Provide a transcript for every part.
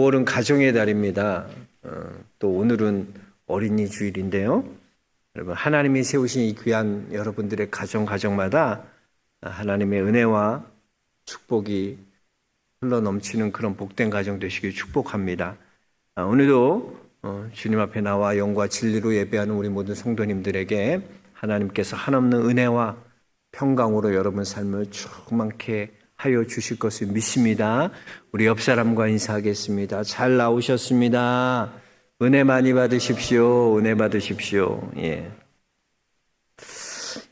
5월은 가정의 달입니다. 또 오늘은 어린이 주일인데요. 여러분, 하나님이 세우신 이 귀한 여러분들의 가정마다 하나님의 은혜와 축복이 흘러넘치는 그런 복된 가정 되시길 축복합니다. 오늘도 주님 앞에 나와 영과 진리로 예배하는 우리 모든 성도님들에게 하나님께서 한없는 은혜와 평강으로 여러분 삶을 충만케 하여 주실 것을 믿습니다. 우리 옆 사람과 인사하겠습니다. 잘 나오셨습니다. 은혜 많이 받으십시오. 은혜 받으십시오. 예.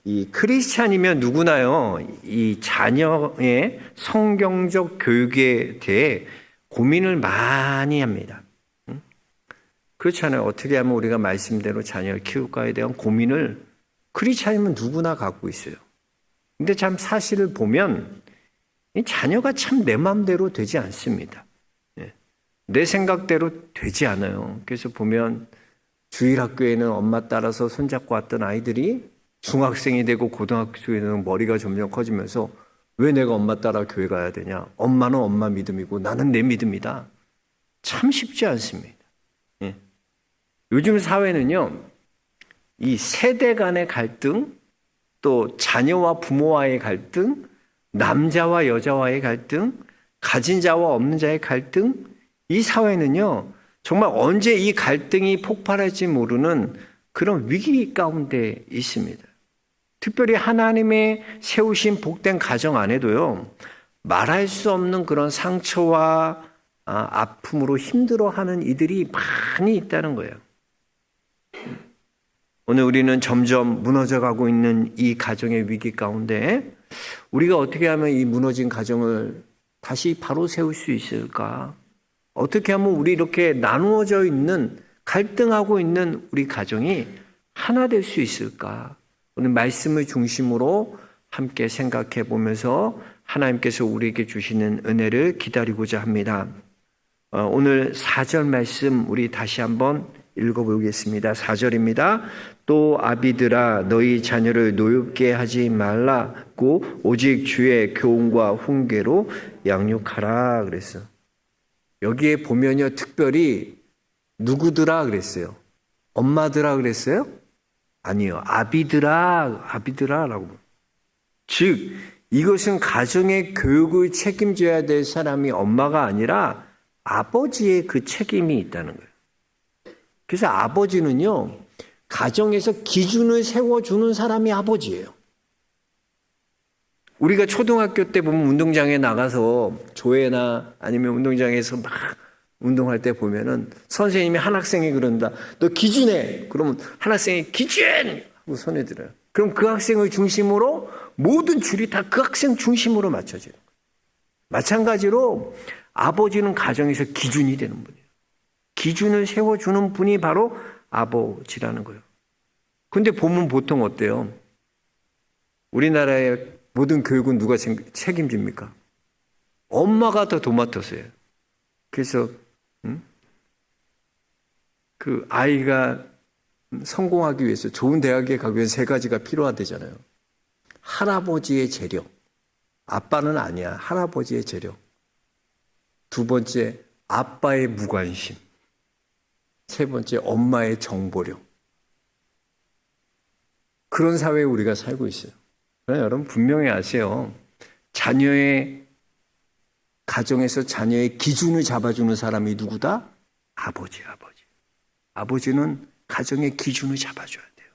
이 크리스찬이면 누구나요, 이 자녀의 성경적 교육에 대해 고민을 많이 합니다. 그렇잖아요. 어떻게 하면 우리가 말씀대로 자녀를 키울까에 대한 고민을 크리스찬이면 누구나 갖고 있어요. 근데 참 사실을 보면 이 자녀가 참 내 마음대로 되지 않습니다. 내 생각대로 되지 않아요. 그래서 보면 주일학교에는 엄마 따라서 손잡고 왔던 아이들이 중학생이 되고 고등학교에는 머리가 점점 커지면서 왜 내가 엄마 따라 교회 가야 되냐? 엄마는 엄마 믿음이고 나는 내 믿음이다. 참 쉽지 않습니다. 요즘 사회는요, 이 세대 간의 갈등, 또 자녀와 부모와의 갈등, 남자와 여자와의 갈등, 가진 자와 없는 자의 갈등, 이 사회는요, 정말 언제 이 갈등이 폭발할지 모르는 그런 위기 가운데 있습니다. 특별히 하나님의 세우신 복된 가정 안에도요, 말할 수 없는 그런 상처와 아픔으로 힘들어하는 이들이 많이 있다는 거예요. 오늘 우리는 점점 무너져가고 있는 이 가정의 위기 가운데 우리가 어떻게 하면 이 무너진 가정을 다시 바로 세울 수 있을까? 어떻게 하면 우리 이렇게 나누어져 있는, 갈등하고 있는 우리 가정이 하나 될 수 있을까? 오늘 말씀을 중심으로 함께 생각해 보면서 하나님께서 우리에게 주시는 은혜를 기다리고자 합니다. 오늘 4절 말씀 우리 다시 한번 읽어보겠습니다. 4절입니다. 또 아비들아 너희 자녀를 노엽게 하지 말라고 오직 주의 교훈과 훈계로 양육하라 그랬어. 여기에 보면요, 특별히 누구들아 그랬어요? 엄마들아 그랬어요? 아니요, 아비들아라고. 즉 이것은 가정의 교육을 책임져야 될 사람이 엄마가 아니라 아버지의 그 책임이 있다는 거예요. 그래서 아버지는요, 가정에서 기준을 세워주는 사람이 아버지예요. 우리가 초등학교 때 보면 운동장에 나가서 조회나 아니면 운동장에서 막 운동할 때 보면은 선생님이 한 학생이 그런다. 너 기준해. 그러면 한 학생이 기준! 하고 손에 들어요. 그럼 그 학생을 중심으로 모든 줄이 다 그 학생 중심으로 맞춰져요. 마찬가지로 아버지는 가정에서 기준이 되는 분이에요. 기준을 세워주는 분이 바로 아버지라는 거예요. 근데 보면 보통 어때요? 우리나라의 모든 교육은 누가 책임집니까? 엄마가 더 도맡아서요. 그래서 그 아이가 성공하기 위해서 좋은 대학에 가기 위해서 세 가지가 필요하대잖아요. 할아버지의 재력. 아빠는 아니야. 할아버지의 재력. 두 번째, 아빠의 무관심. 세 번째, 엄마의 정보력. 그런 사회에 우리가 살고 있어요. 그러나 여러분 분명히 아세요. 자녀의 가정에서 자녀의 기준을 잡아주는 사람이 누구다? 아버지. 아버지는 가정의 기준을 잡아줘야 돼요.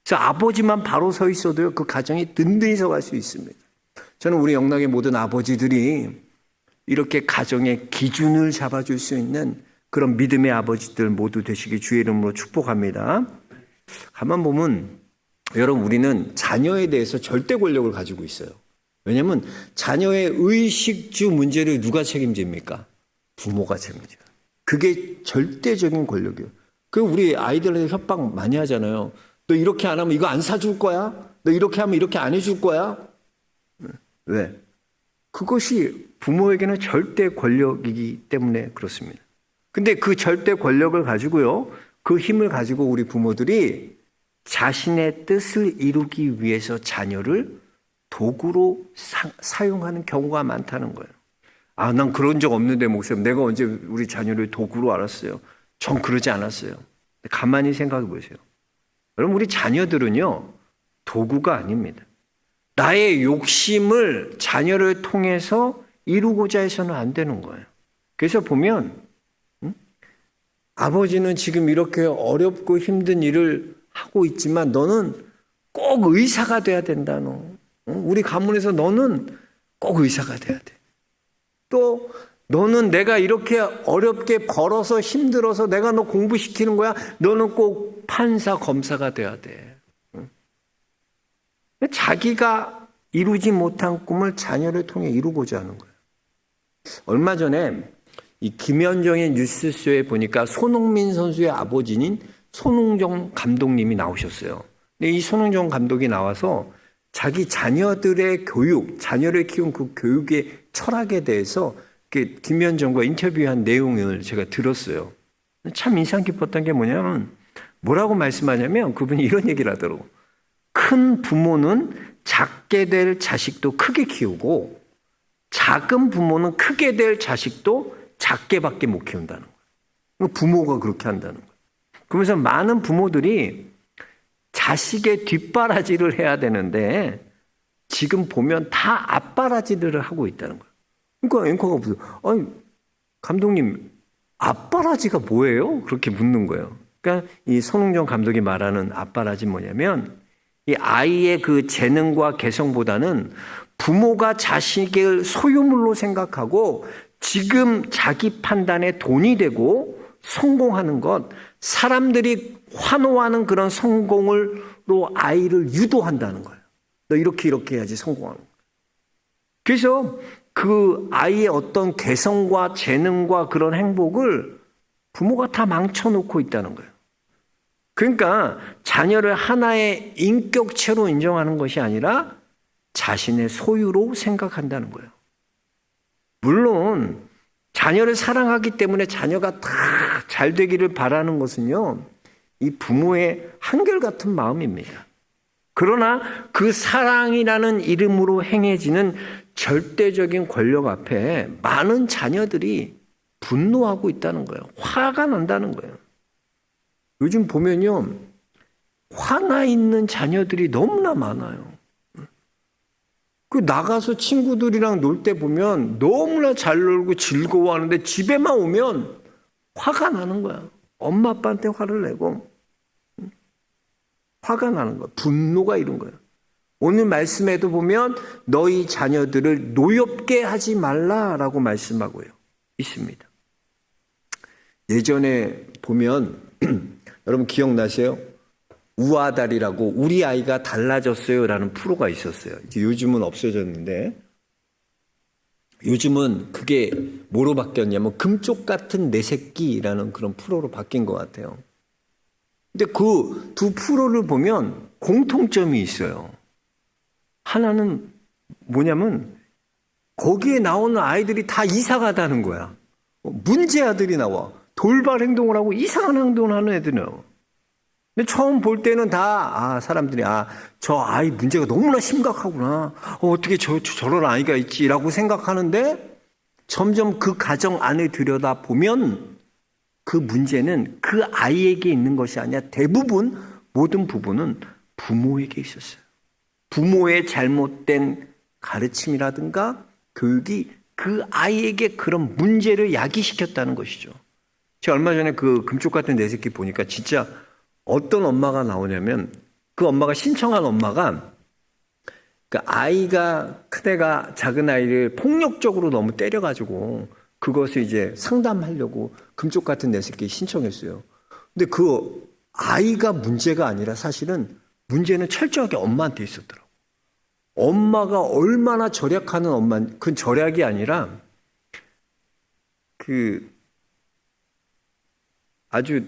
그래서 아버지만 바로 서 있어도요, 그 가정이 든든히 서갈 수 있습니다. 저는 우리 영락의 모든 아버지들이 이렇게 가정의 기준을 잡아줄 수 있는 그런 믿음의 아버지들 모두 되시기 주의 이름으로 축복합니다. 가만 보면 여러분, 우리는 자녀에 대해서 절대 권력을 가지고 있어요. 왜냐하면 자녀의 의식주 문제를 누가 책임집니까? 부모가 책임져요. 그게 절대적인 권력이에요. 그 우리 아이들한테 협박 많이 하잖아요. 너 이렇게 안 하면 이거 안 사줄 거야? 너 이렇게 하면 이렇게 안 해줄 거야? 왜? 그것이 부모에게는 절대 권력이기 때문에 그렇습니다. 근데 그 절대 권력을 가지고요, 그 힘을 가지고 우리 부모들이 자신의 뜻을 이루기 위해서 자녀를 도구로 사용하는 경우가 많다는 거예요. 아, 난 그런 적 없는데 목사님, 내가 언제 우리 자녀를 도구로 알았어요? 전 그러지 않았어요. 가만히 생각해 보세요. 여러분, 우리 자녀들은요, 도구가 아닙니다. 나의 욕심을 자녀를 통해서 이루고자 해서는 안 되는 거예요. 그래서 보면 아버지는 지금 이렇게 어렵고 힘든 일을 하고 있지만 너는 꼭 의사가 돼야 된다. 너. 우리 가문에서 너는 꼭 의사가 돼야 돼. 또 너는 내가 이렇게 어렵게 벌어서 힘들어서 내가 너 공부시키는 거야. 너는 꼭 판사, 검사가 돼야 돼. 자기가 이루지 못한 꿈을 자녀를 통해 이루고자 하는 거예요. 얼마 전에 이 김현정의 뉴스쇼에 보니까 손흥민 선수의 아버지인 손흥정 감독님이 나오셨어요. 근데 이 손흥정 감독이 나와서 자기 자녀들의 교육, 자녀를 키운 그 교육의 철학에 대해서 김현정과 인터뷰한 내용을 제가 들었어요. 참 인상 깊었던 게 뭐냐면 뭐라고 말씀하냐면 그분이 이런 얘기를 하더라고요. 큰 부모는 작게 될 자식도 크게 키우고 작은 부모는 크게 될 자식도 작게밖에 못 키운다는 거예요. 부모가 그렇게 한다는 거예요. 그러면서 많은 부모들이 자식의 뒷바라지를 해야 되는데 지금 보면 다 앞바라지들을 하고 있다는 거예요. 그러니까 앵커가 보세요. 아니, 감독님, 앞바라지가 뭐예요? 그렇게 묻는 거예요. 그러니까 이 손흥정 감독이 말하는 앞바라지 뭐냐면 이 아이의 그 재능과 개성보다는 부모가 자식을 소유물로 생각하고 지금 자기 판단에 돈이 되고 성공하는 것, 사람들이 환호하는 그런 성공으로 아이를 유도한다는 거예요. 너 이렇게 해야지 성공하는 거예요. 그래서 그 아이의 어떤 개성과 재능과 그런 행복을 부모가 다 망쳐놓고 있다는 거예요. 그러니까 자녀를 하나의 인격체로 인정하는 것이 아니라 자신의 소유로 생각한다는 거예요. 물론 자녀를 사랑하기 때문에 자녀가 다 잘 되기를 바라는 것은요, 이 부모의 한결같은 마음입니다. 그러나 그 사랑이라는 이름으로 행해지는 절대적인 권력 앞에 많은 자녀들이 분노하고 있다는 거예요. 화가 난다는 거예요. 요즘 보면요, 화나 있는 자녀들이 너무나 많아요. 그 나가서 친구들이랑 놀 때 보면 너무나 잘 놀고 즐거워하는데 집에만 오면 화가 나는 거야. 엄마 아빠한테 화를 내고 화가 나는 거야. 분노가 이런 거야. 오늘 말씀에도 보면 너희 자녀들을 노엽게 하지 말라라고 말씀하고요. 있습니다. 예전에 보면 여러분 기억나세요? 우아달이라고 우리 아이가 달라졌어요 라는 프로가 있었어요. 이제 요즘은 없어졌는데 요즘은 그게 뭐로 바뀌었냐면 금쪽 같은 내 새끼라는 그런 프로로 바뀐 것 같아요. 근데 그 두 프로를 보면 공통점이 있어요. 하나는 뭐냐면 거기에 나오는 아이들이 다 이상하다는 거야. 문제 아들이 나와. 돌발 행동을 하고 이상한 행동을 하는 애들이 나와. 근데 처음 볼 때는 다 사람들이 저 아이 문제가 너무나 심각하구나. 어떻게 저런 아이가 있지라고 생각하는데 점점 그 가정 안에 들여다 보면 그 문제는 그 아이에게 있는 것이 아니라 대부분 모든 부분은 부모에게 있었어요. 부모의 잘못된 가르침이라든가 교육이 그 아이에게 그런 문제를 야기시켰다는 것이죠. 제가 얼마 전에 그 금쪽 같은 내 새끼 보니까 진짜 어떤 엄마가 나오냐면 그 엄마가 신청한 엄마가 그 아이가 큰애가 작은 아이를 폭력적으로 너무 때려가지고 그것을 이제 상담하려고 금쪽 같은 내 새끼 신청했어요. 근데 그 아이가 문제가 아니라 사실은 문제는 철저하게 엄마한테 있었더라고. 엄마가 얼마나 절약하는 엄마, 그건 절약이 아니라 그 아주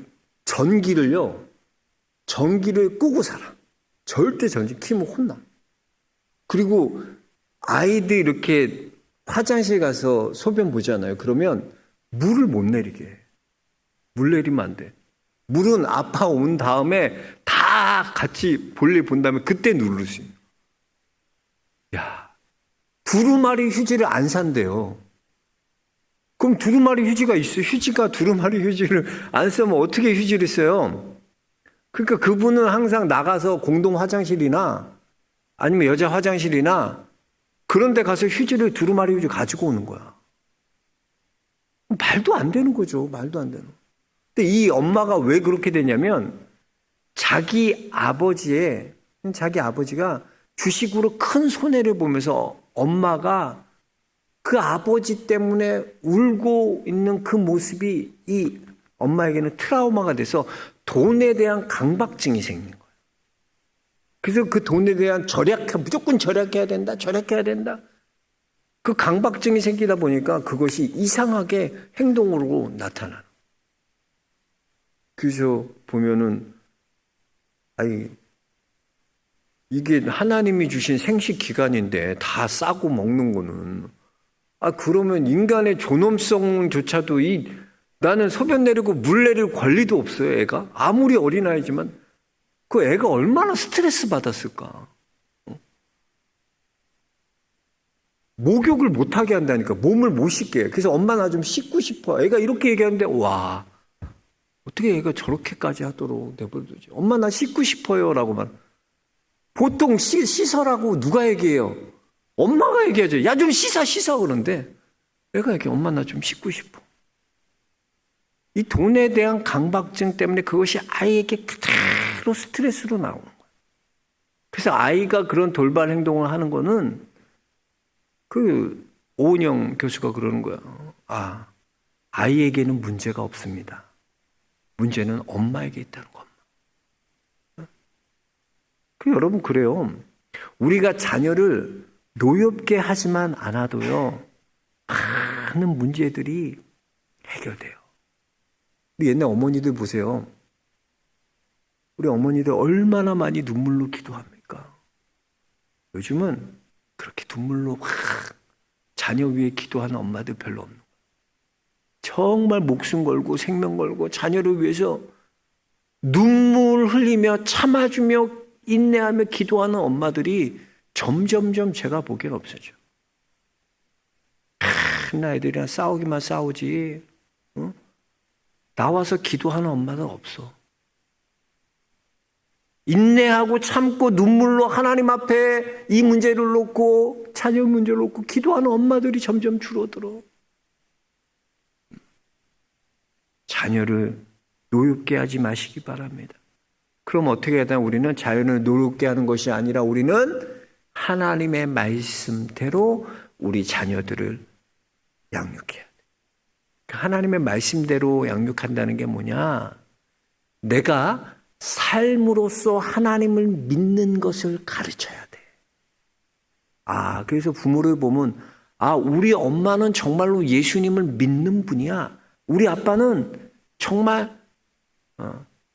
전기를 끄고 살아. 절대 전기 키면 혼나. 그리고 아이들 이렇게 화장실 가서 소변 보잖아요. 그러면 물을 못 내리게 해. 물 내리면 안 돼. 물은 아파 온 다음에 다 같이 볼일 본 다음에 그때 누를 수 있는. 야, 두루마리 휴지를 안 산대요. 그럼 두루마리 휴지가 있어. 휴지가 두루마리 휴지를 안 쓰면 어떻게 휴지를 써요? 그러니까 그분은 항상 나가서 공동 화장실이나 아니면 여자 화장실이나 그런 데 가서 휴지를 두루마리 휴지 가지고 오는 거야. 말도 안 되는 거죠. 말도 안 되는. 근데 이 엄마가 왜 그렇게 됐냐면 자기 아버지가 주식으로 큰 손해를 보면서 엄마가 그 아버지 때문에 울고 있는 그 모습이 이 엄마에게는 트라우마가 돼서 돈에 대한 강박증이 생긴 거예요. 그래서 그 돈에 대한 무조건 절약해야 된다. 그 강박증이 생기다 보니까 그것이 이상하게 행동으로 나타나는. 그래서 보면은 이게 하나님이 주신 생식 기간인데 다 싸고 먹는 거는 그러면 인간의 존엄성조차도 나는 소변 내리고 물 내릴 권리도 없어요, 애가. 아무리 어린아이지만 그 애가 얼마나 스트레스 받았을까. 목욕을 못하게 한다니까. 몸을 못 씻게 해. 그래서 엄마 나 좀 씻고 싶어. 애가 이렇게 얘기하는데 와, 어떻게 애가 저렇게까지 하도록 내버려두지. 엄마 나 씻고 싶어요 라고 말. 보통 씻어라고 누가 얘기해요? 엄마가 얘기하죠. 야 좀 씻어 그러는데 애가 얘기해. 엄마 나 좀 씻고 싶어. 이 돈에 대한 강박증 때문에 그것이 아이에게 그대로 스트레스로 나오는 거예요. 그래서 아이가 그런 돌발 행동을 하는 거는 오은영 교수가 그러는 거야. 아이에게는 문제가 없습니다. 문제는 엄마에게 있다는 겁니다. 여러분 그래요. 우리가 자녀를 노엽게 하지만 않아도요. 많은 문제들이 해결돼요. 옛날 어머니들 보세요. 우리 어머니들 얼마나 많이 눈물로 기도합니까? 요즘은 그렇게 눈물로 막 자녀 위해 기도하는 엄마들 별로 없는 거예요. 정말 목숨 걸고 생명 걸고 자녀를 위해서 눈물 흘리며 참아주며 인내하며 기도하는 엄마들이 점점점 제가 보기엔 없어져. 큰 아이들이랑 싸우기만 싸우지 나와서 기도하는 엄마는 없어. 인내하고 참고 눈물로 하나님 앞에 이 문제를 놓고 자녀 문제를 놓고 기도하는 엄마들이 점점 줄어들어. 자녀를 노엽게 하지 마시기 바랍니다. 그럼 어떻게 해야 되나? 우리는 자녀를 노엽게 하는 것이 아니라 우리는 하나님의 말씀대로 우리 자녀들을 양육해야 돼. 하나님의 말씀대로 양육한다는 게 뭐냐? 내가 삶으로써 하나님을 믿는 것을 가르쳐야 돼. 그래서 부모를 보면 우리 엄마는 정말로 예수님을 믿는 분이야. 우리 아빠는 정말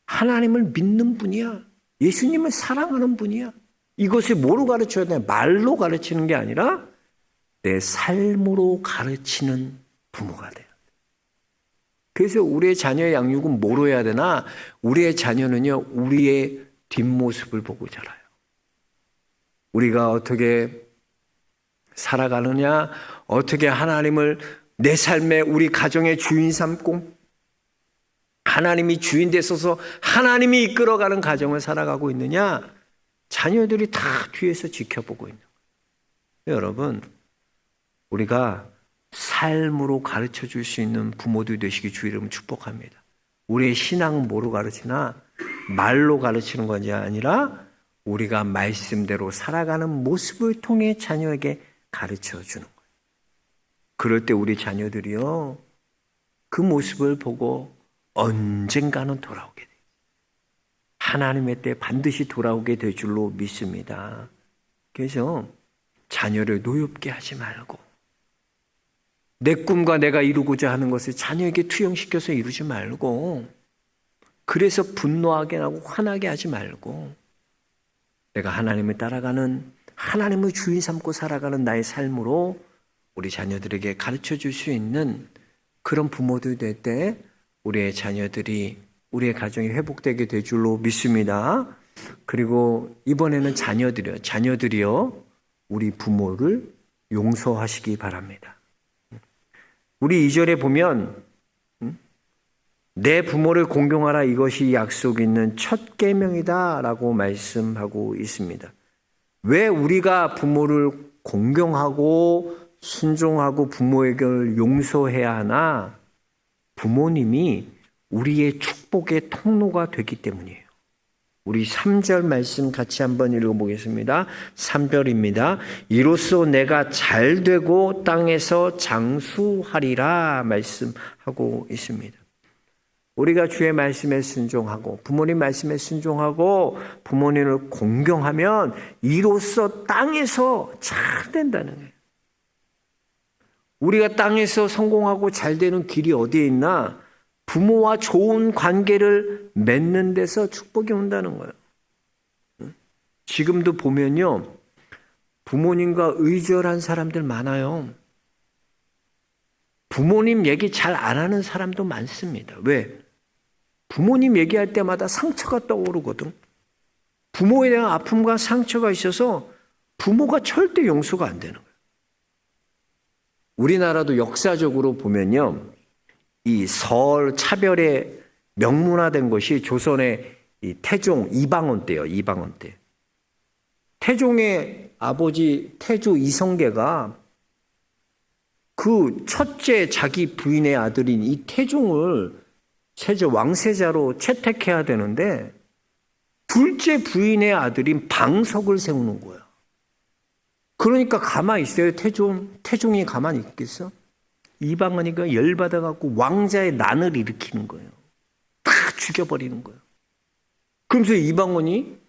하나님을 믿는 분이야. 예수님을 사랑하는 분이야. 이것을 뭐로 가르쳐야 돼? 말로 가르치는 게 아니라 내 삶으로 가르치는 부모가 돼요. 그래서 우리의 자녀의 양육은 뭐로 해야 되나? 우리의 자녀는요, 우리의 뒷모습을 보고 자라요. 우리가 어떻게 살아가느냐, 어떻게 하나님을 내 삶에 우리 가정의 주인 삼고 하나님이 주인 되셔서 하나님이 이끌어가는 가정을 살아가고 있느냐, 자녀들이 다 뒤에서 지켜보고 있는 거예요. 여러분, 우리가 삶으로 가르쳐 줄 수 있는 부모들 되시기 주의 이름으로 축복합니다. 우리의 신앙은 뭐로 가르치나? 말로 가르치는 것이 아니라 우리가 말씀대로 살아가는 모습을 통해 자녀에게 가르쳐 주는 거예요. 그럴 때 우리 자녀들이요, 그 모습을 보고 언젠가는 돌아오게 돼요. 하나님의 때 반드시 돌아오게 될 줄로 믿습니다. 그래서 자녀를 노엽게 하지 말고 내 꿈과 내가 이루고자 하는 것을 자녀에게 투영시켜서 이루지 말고, 그래서 분노하게 하고 화나게 하지 말고, 내가 하나님을 따라가는, 하나님을 주인 삼고 살아가는 나의 삶으로 우리 자녀들에게 가르쳐 줄 수 있는 그런 부모들 될 때 우리의 자녀들이, 우리의 가정이 회복되게 될 줄로 믿습니다. 그리고 이번에는 자녀들이요, 우리 부모를 용서하시기 바랍니다. 우리 2절에 보면 내 부모를 공경하라 이것이 약속 있는 첫 계명이다 라고 말씀하고 있습니다. 왜 우리가 부모를 공경하고 순종하고 부모에게 용서해야 하나? 부모님이 우리의 축복의 통로가 되기 때문이에요. 우리 3절 말씀 같이 한번 읽어보겠습니다. 3절입니다. 이로써 내가 잘되고 땅에서 장수하리라 말씀하고 있습니다. 우리가 주의 말씀에 순종하고 부모님 말씀에 순종하고 부모님을 공경하면 이로써 땅에서 잘 된다는 거예요. 우리가 땅에서 성공하고 잘 되는 길이 어디에 있나? 부모와 좋은 관계를 맺는 데서 축복이 온다는 거예요. 지금도 보면요, 부모님과 의절한 사람들 많아요. 부모님 얘기 잘 안 하는 사람도 많습니다. 왜? 부모님 얘기할 때마다 상처가 떠오르거든. 부모에 대한 아픔과 상처가 있어서 부모가 절대 용서가 안 되는 거예요. 우리나라도 역사적으로 보면요, 이 설 차별의 명문화된 것이 조선의 이 태종 이방원 때예요. 이방원 때. 태종의 아버지 태조 이성계가 그 첫째 자기 부인의 아들인 이 태종을 세조 왕세자로 채택해야 되는데 둘째 부인의 아들인 방석을 세우는 거야. 그러니까 가만히 있어요. 태종이 가만히 있겠어? 이방원이가 열받아갖고 왕자의 난을 일으키는 거예요. 다 죽여버리는 거예요. 그러면서 이방원이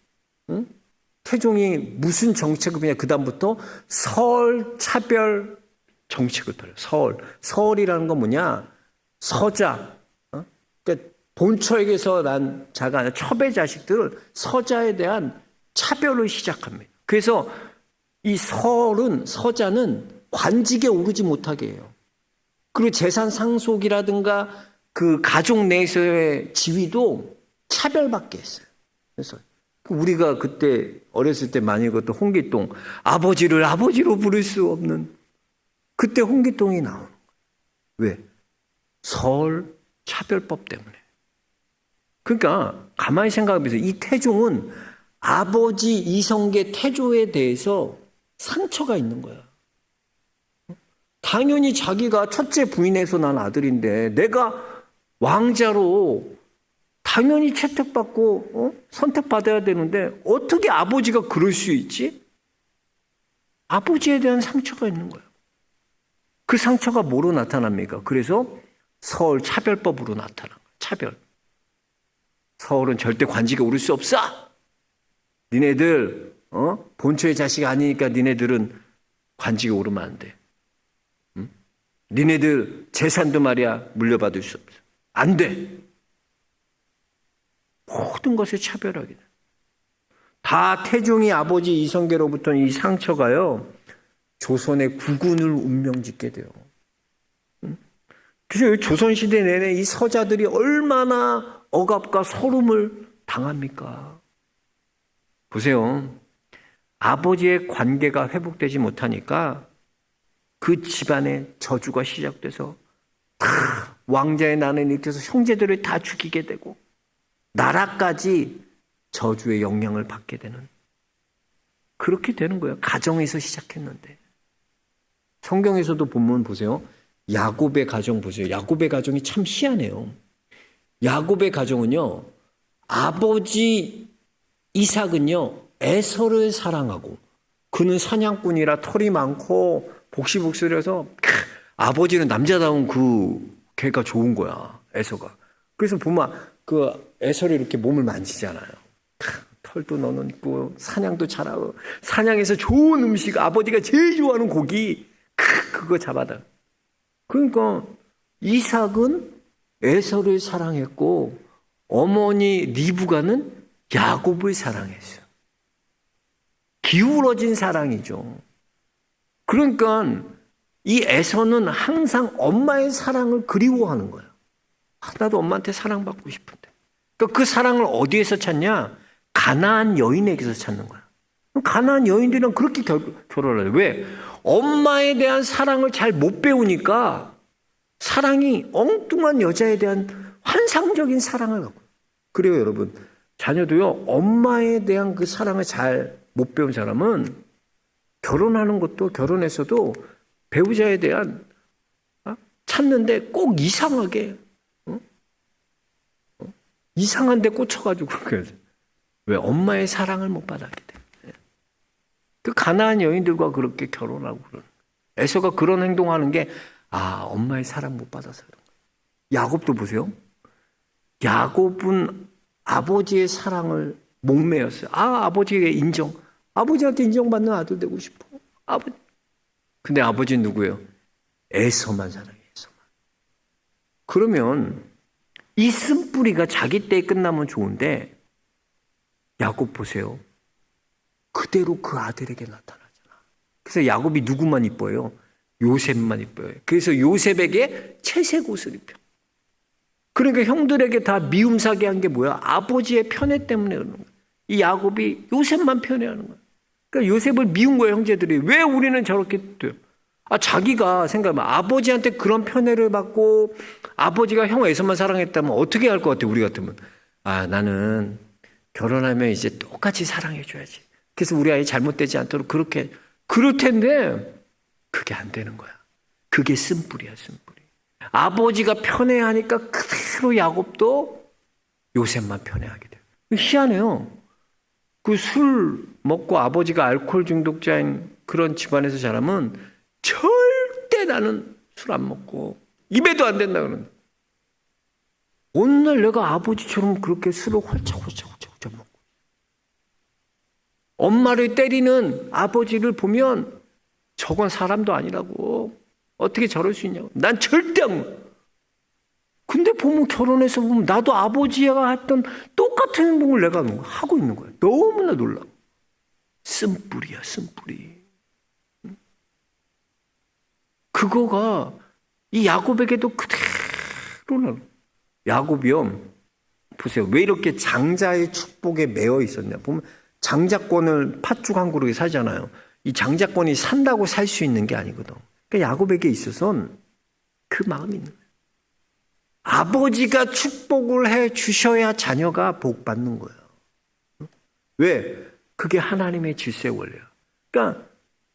태종이 무슨 정책을 그냥 그다음부터 설 차별 정책을 펴요. 설이라는 건 뭐냐? 서자. 그러니까 본처에게서 난 자가 아니라 첩의 자식들을 서자에 대한 차별을 시작합니다. 그래서 이 서자는 관직에 오르지 못하게 해요. 그리고 재산 상속이라든가 그 가족 내에서의 지위도 차별받게 했어요. 그래서 우리가 그때 어렸을 때 많이 읽었던 홍길동, 아버지를 아버지로 부를 수 없는 그때 홍길동이 나오는 거예요. 왜? 설 차별법 때문에. 그러니까 가만히 생각해보세요. 이 태종은 아버지 이성계 태조에 대해서 상처가 있는 거야. 당연히 자기가 첫째 부인에서 난 아들인데 내가 왕자로 당연히 채택받고 선택받아야 되는데 어떻게 아버지가 그럴 수 있지? 아버지에 대한 상처가 있는 거예요. 그 상처가 뭐로 나타납니까? 그래서 서울 차별법으로 나타난 거예요. 차별. 서울은 절대 관직에 오를 수 없어. 니네들 본처의 자식이 아니니까 니네들은 관직에 오르면 안 돼. 니네들 재산도 말이야 물려받을 수 없어. 안 돼. 모든 것을 차별하게 돼. 다 태종이 아버지 이성계로부터 이 상처가요 조선의 국운을 운명짓게 돼요. 그래서 조선시대 내내 이 서자들이 얼마나 억압과 서름을 당합니까? 보세요. 아버지의 관계가 회복되지 못하니까 그 집안의 저주가 시작돼서 다 왕자의 난을 일으켜서 형제들을 다 죽이게 되고 나라까지 저주의 영향을 받게 되는 그렇게 되는 거예요. 가정에서 시작했는데. 성경에서도 보면 보세요. 야곱의 가정 보세요. 야곱의 가정이 참 희한해요. 야곱의 가정은요. 아버지 이삭은요. 에서를 사랑하고 그는 사냥꾼이라 털이 많고 복시복술해서 아버지는 남자다운 그 걔가 좋은 거야. 에서가. 그래서 보면 그 에서를 이렇게 몸을 만지잖아요. 털도 너는 있고 사냥도 잘하고 사냥에서 좋은 음식 아버지가 제일 좋아하는 고기 그거 잡아다. 그러니까 이삭은 에서를 사랑했고 어머니 리브가는 야곱을 사랑했어요. 기울어진 사랑이죠. 그러니까 이 에서는 항상 엄마의 사랑을 그리워하는 거예요. 나도 엄마한테 사랑받고 싶은데. 그러니까 그 사랑을 어디에서 찾냐? 가나안 여인에게서 찾는 거야. 가나안 여인들이랑 그렇게 결혼을 해요. 왜? 엄마에 대한 사랑을 잘 못 배우니까 사랑이 엉뚱한 여자에 대한 환상적인 사랑을 갖고. 그래요, 여러분. 자녀도요, 엄마에 대한 그 사랑을 잘 못 배운 사람은 결혼하는 것도, 결혼해서도 배우자에 대한 찾는데 꼭 이상하게 이상한 데 꽂혀가지고. 그래서 왜? 엄마의 사랑을 못 받았기 때문에. 그 가나안 여인들과 그렇게 결혼하고 그러는. 에서가 그런 행동하는 게 엄마의 사랑 못 받아서 그런 거예요. 야곱도 보세요. 야곱은 아버지의 사랑을 목매였어요. 아버지에게 아버지한테 인정받는 아들 되고 싶어. 근데 아버지는 누구예요? 에서만 사랑해요. 에서만. 그러면 이 쓴뿌리가 자기 때에 끝나면 좋은데, 야곱 보세요. 그대로 그 아들에게 나타나잖아. 그래서 야곱이 누구만 이뻐요? 요셉만 이뻐요. 그래서 요셉에게 채색 옷을 입혀. 그러니까 형들에게 다 미움 사게 한 게 뭐야? 아버지의 편애 때문에 그러는 거야. 이 야곱이 요셉만 편애하는 거야. 그러니까 요셉을 미운 거예요, 형제들이. 왜 우리는 저렇게 돼요? 자기가 생각하면 아버지한테 그런 편애를 받고 아버지가 형 에서만 사랑했다면 어떻게 할 것 같아, 우리 같으면. 나는 결혼하면 이제 똑같이 사랑해줘야지. 그래서 우리 아이 잘못되지 않도록 그렇게, 그럴 텐데, 그게 안 되는 거야. 그게 쓴뿌리야, 쓴뿌리. 아버지가 편애하니까 그대로 야곱도 요셉만 편애하게 돼요. 희한해요. 그 술 먹고 아버지가 알코올 중독자인 그런 집안에서 자라면 절대 나는 술 안 먹고 입에도 안 된다 그러는. 오늘 내가 아버지처럼 그렇게 술을 홀짝홀짝 먹고 엄마를 때리는 아버지를 보면 저건 사람도 아니라고. 어떻게 저럴 수 있냐고. 난 절대 안 먹어. 근데 보면 결혼해서 보면 나도 아버지가 했던 똑같은 행동을 내가 하고 있는 거야. 너무나 놀라워. 쓴뿌리야, 쓴뿌리. 그거가 이 야곱에게도 그대로. 야곱이요, 보세요. 왜 이렇게 장자의 축복에 매여 있었냐. 보면 장자권을 팥죽 한 그릇에 사잖아요. 이 장자권이 산다고 살 수 있는 게 아니거든. 그러니까 야곱에게 있어서는 그 마음이 있는 거예요. 아버지가 축복을 해 주셔야 자녀가 복 받는 거예요. 왜? 그게 하나님의 질서의 원리예요. 그러니까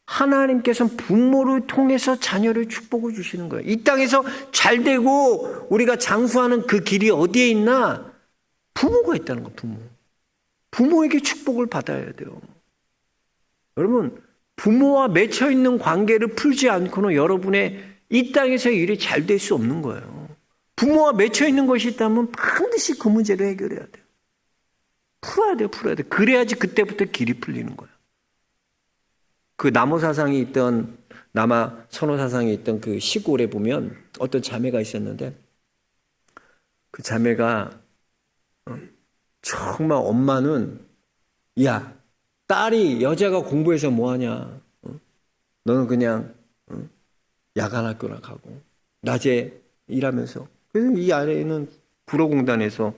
하나님께서는 부모를 통해서 자녀를 축복을 주시는 거예요. 이 땅에서 잘 되고 우리가 장수하는 그 길이 어디에 있나? 부모가 있다는 거예요. 부모에게 축복을 받아야 돼요. 여러분, 부모와 맺혀 있는 관계를 풀지 않고는 여러분의 이 땅에서의 일이 잘 될 수 없는 거예요. 부모와 맺혀 있는 것이 있다면 반드시 그 문제를 해결해야 돼요. 풀어야 돼요. 그래야지 그때부터 길이 풀리는 거예요. 그 남호 사상이 있던, 남아 선호 사상이 있던 그 시골에 보면 어떤 자매가 있었는데, 그 자매가 정말 엄마는, 야, 딸이 여자가 공부해서 뭐하냐, 너는 그냥 야간 학교나 가고 낮에 일하면서. 그래서 이 아내는 불어공단에서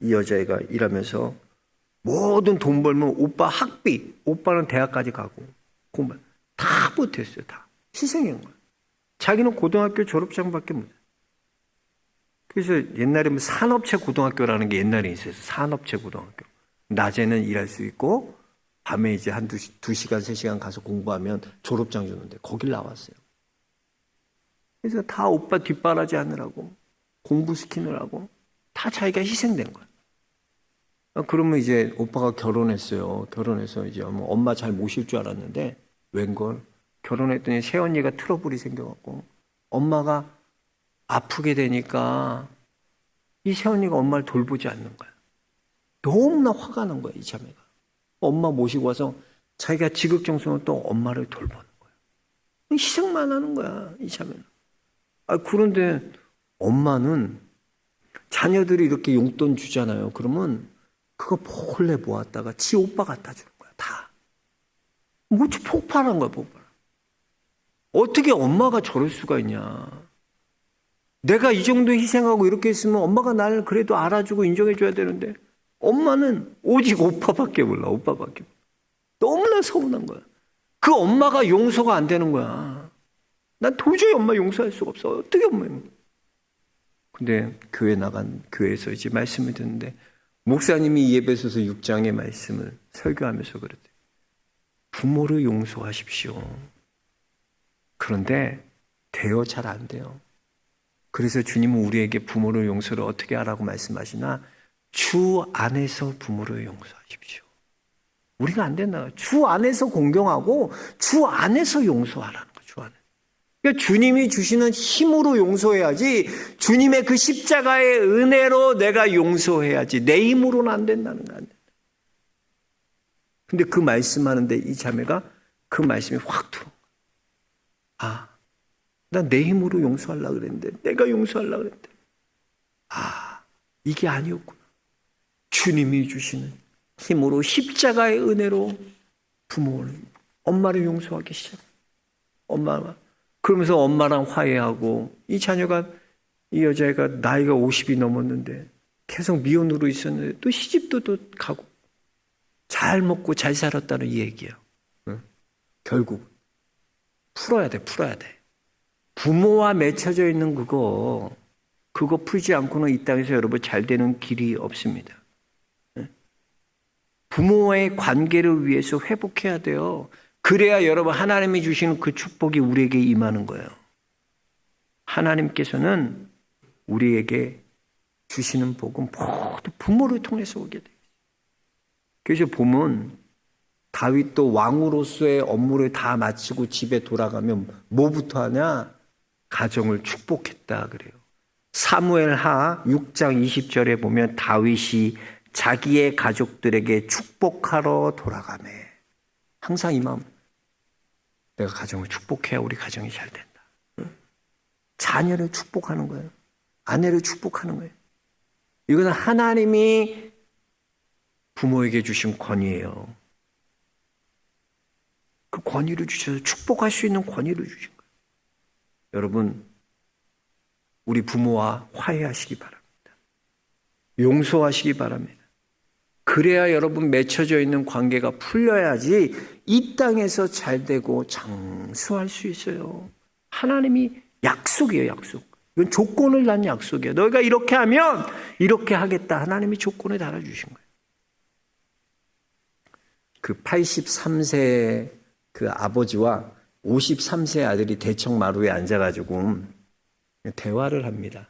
이 여자애가 일하면서 모든 돈 벌면 오빠 학비, 오빠는 대학까지 가고 공부 다 못했어요. 다 희생한 거예요. 자기는 고등학교 졸업장밖에 못해요. 그래서 옛날에 뭐 산업체 고등학교라는 게 옛날에 있어요. 산업체 고등학교. 낮에는 일할 수 있고 밤에 이제 한 2시간, 3시간 가서 공부하면 졸업장 주는데 거길 나왔어요. 그래서 다 오빠 뒷바라지 하느라고, 공부시키느라고 다 자기가 희생된 거야. 그러면 이제 오빠가 결혼했어요. 결혼해서 이제 엄마 잘 모실 줄 알았는데 웬걸 결혼했더니 새언니가 트러블이 생겨갖고 엄마가 아프게 되니까 이 새언니가 엄마를 돌보지 않는 거야. 너무나 화가 난 거야, 이 자매가. 엄마 모시고 와서 자기가 지극정성으로 또 엄마를 돌보는 거야. 희생만 하는 거야, 이 자매는. 그런데 엄마는 자녀들이 이렇게 용돈 주잖아요. 그러면 그거 몰래 모았다가 지 오빠 갖다 주는 거야, 다. 뭐지, 폭발한 거야, 폭발. 어떻게 엄마가 저럴 수가 있냐. 내가 이 정도 희생하고 이렇게 했으면 엄마가 나를 그래도 알아주고 인정해줘야 되는데 엄마는 오직 오빠밖에 몰라, 오빠밖에 몰라. 너무나 서운한 거야. 그 엄마가 용서가 안 되는 거야. 난 도저히 엄마 용서할 수가 없어. 어떻게 엄마 용서? 근데 교회에서 이제 말씀을 듣는데 목사님이 이 에베소서 6장의 말씀을 설교하면서 그랬대요. 부모를 용서하십시오. 그런데 돼요? 잘 안 돼요. 그래서 주님은 우리에게 부모를 용서를 어떻게 하라고 말씀하시나? 주 안에서 부모를 용서하십시오. 우리가 안 된다. 주 안에서 공경하고 주 안에서 용서하라는 거예요. 주 안에. 그러니까 주님이 주시는 힘으로 용서해야지, 주님의 그 십자가의 은혜로 내가 용서해야지, 내 힘으로는 안 된다는 거야. 근데 그 말씀하는데 이 자매가 그 말씀이 확 들어. 아, 난 내 힘으로 용서하려고 그랬는데, 내가 용서하려고 그랬는데, 아, 이게 아니었구나. 주님이 주시는 힘으로 십자가의 은혜로 부모를, 엄마를 용서하기 시작. 엄마가 그러면서 엄마랑 화해하고, 이 자녀가, 이 여자애가 나이가 50이 넘었는데 계속 미혼으로 있었는데 또 시집도 또 가고 잘 먹고 잘 살았다는 이 얘기예요. 응? 결국 풀어야 돼. 부모와 맺혀져 있는 그거 풀지 않고는 이 땅에서 여러분 잘 되는 길이 없습니다. 부모와의 관계를 위해서 회복해야 돼요. 그래야 여러분 하나님이 주시는 그 축복이 우리에게 임하는 거예요. 하나님께서는 우리에게 주시는 복은 모두 부모를 통해서 오게 돼요. 그래서 보면 다윗도 왕으로서의 업무를 다 마치고 집에 돌아가면 뭐부터 하냐? 가정을 축복했다 그래요. 사무엘하 6장 20절에 보면 다윗이 자기의 가족들에게 축복하러 돌아가매. 항상 이 마음. 내가 가정을 축복해야 우리 가정이 잘 된다. 자녀를 축복하는 거예요. 아내를 축복하는 거예요. 이거는 하나님이 부모에게 주신 권위예요. 그 권위를 주셔서 축복할 수 있는 권위를 주신 거예요. 여러분, 우리 부모와 화해하시기 바랍니다. 용서하시기 바랍니다. 그래야 여러분 맺혀져 있는 관계가 풀려야지 이 땅에서 잘 되고 장수할 수 있어요. 하나님이 약속이에요, 약속. 이건 조건을 단 약속이에요. 너희가 이렇게 하면 이렇게 하겠다. 하나님이 조건을 달아주신 거예요. 그 83세 그 아버지와 53세 아들이 대청마루에 앉아가지고 대화를 합니다.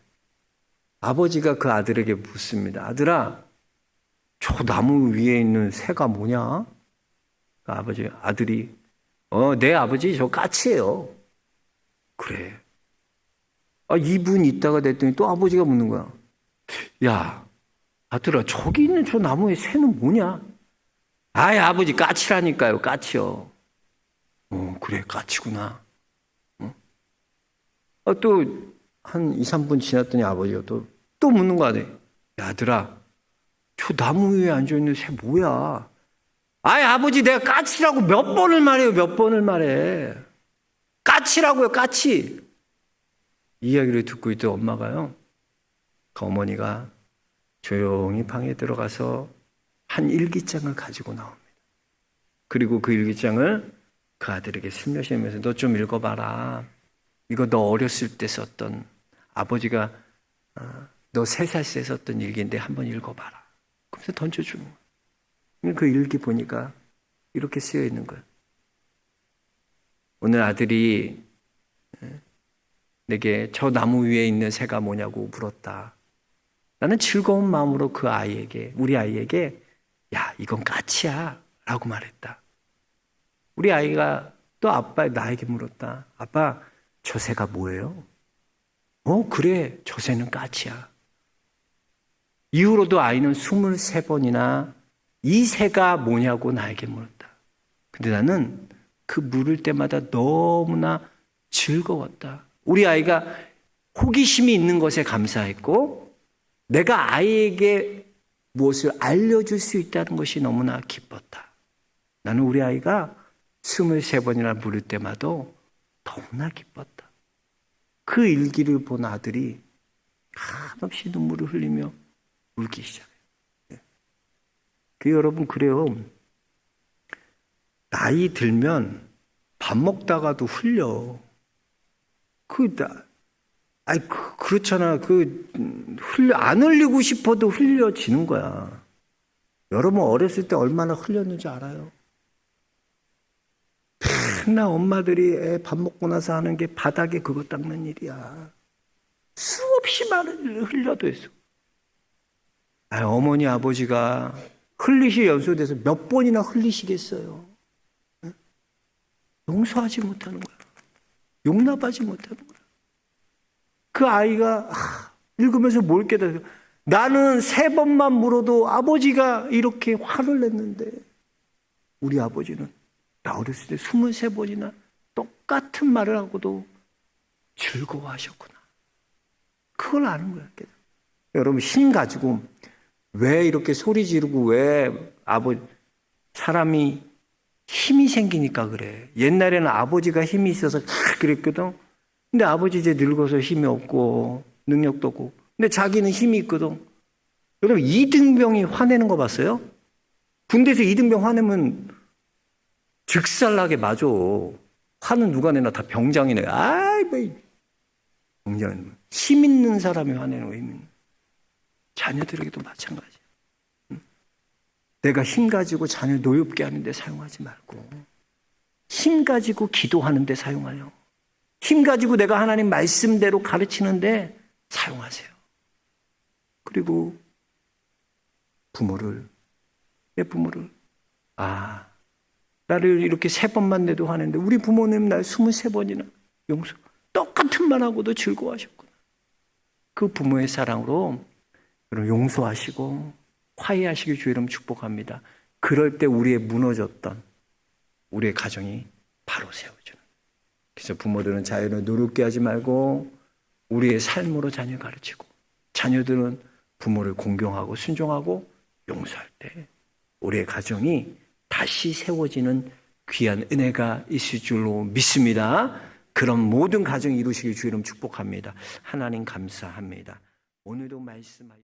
아버지가 그 아들에게 묻습니다. 아들아, 저 나무 위에 있는 새가 뭐냐? 그 아들이 내 아버지 저 까치예요. 그래. 2분 있다가 됐더니 또 아버지가 묻는 거야. 야, 아들아, 저기 있는 저 나무의 새는 뭐냐? 아이, 아버지 까치라니까요, 까치요. 그래, 까치구나. 또 한 2, 3분 지났더니 아버지가 또 묻는 거 아니에요. 야, 아들아, 저 나무 위에 앉아있는 새 뭐야? 아이, 아버지, 내가 까치라고 몇 번을 말해. 까치라고요, 까치. 이 이야기를 듣고 있던 엄마가요, 그 어머니가 조용히 방에 들어가서 한 일기장을 가지고 나옵니다. 그리고 그 일기장을 그 아들에게 스며시면서 너 좀 읽어봐라. 이거 너 어렸을 때 썼던, 아버지가 너 3살 때 썼던 일기인데 한번 읽어봐라. 그래서 던져주는 거예요. 그 일기 보니까 이렇게 쓰여 있는 거예요. 오늘 아들이 내게 저 나무 위에 있는 새가 뭐냐고 물었다. 나는 즐거운 마음으로 우리 아이에게 야, 이건 까치야 라고 말했다. 우리 아이가 또 나에게 물었다. 아빠, 저 새가 뭐예요? 그래, 저 새는 까치야. 이후로도 아이는 23번이나 이 새가 뭐냐고 나에게 물었다. 근데 나는 그 물을 때마다 너무나 즐거웠다. 우리 아이가 호기심이 있는 것에 감사했고, 내가 아이에게 무엇을 알려줄 수 있다는 것이 너무나 기뻤다. 나는 우리 아이가 23번이나 물을 때마다 너무나 기뻤다. 그 일기를 본 아들이 한없이 눈물을 흘리며 울기 시작해요. 여러분, 그래요. 나이 들면 밥 먹다가도 흘려. 그렇잖아. 안 흘리고 싶어도 흘려지는 거야. 여러분 어렸을 때 얼마나 흘렸는지 알아요? 맨날 엄마들이 애 밥 먹고 나서 하는 게 바닥에 그거 닦는 일이야. 수없이 많은 흘려도 했어. 어머니 아버지가 흘리실 연소돼서 몇 번이나 흘리시겠어요. 용서하지 못하는 거야. 용납하지 못하는 거야. 그 아이가 읽으면서 뭘 깨달아요? 나는 3번만 물어도 아버지가 이렇게 화를 냈는데 우리 아버지는 나 어렸을 때 23번이나 똑같은 말을 하고도 즐거워하셨구나. 그걸 아는 거야. 여러분 힘 가지고 왜 이렇게 소리 지르고 왜 사람이 힘이 생기니까 그래. 옛날에는 아버지가 힘이 있어서 그랬거든. 근데 아버지 이제 늙어서 힘이 없고 능력도 없고 근데 자기는 힘이 있거든. 여러분 이등병이 화내는 거 봤어요? 군대에서 이등병 화내면 즉살나게 맞아. 화는 누가 내나 다 병장이네. 병장이네. 힘 있는 사람이 화내는 거. 힘 있는. 자녀들에게도 마찬가지야. 내가 힘 가지고 자녀 노엽게 하는데 사용하지 말고 힘 가지고 기도하는데 사용하요. 힘 가지고 내가 하나님 말씀대로 가르치는데 사용하세요. 그리고 내 부모를 나를 이렇게 3번만 내도 하는데 우리 부모님 날 23번이나 용서 똑같은 말 하고도 즐거워하셨구나. 그 부모의 사랑으로 용서하시고 화해하시길 주의 이름 축복합니다. 그럴 때 우리의 무너졌던 우리의 가정이 바로 세워지는. 그래서 부모들은 자녀를 노롭게 하지 말고 우리의 삶으로 자녀를 가르치고 자녀들은 부모를 공경하고 순종하고 용서할 때 우리의 가정이 다시 세워지는 귀한 은혜가 있을 줄로 믿습니다. 그런 모든 가정 이루시길 주의 이름 축복합니다. 하나님 감사합니다. 오늘도 말씀하시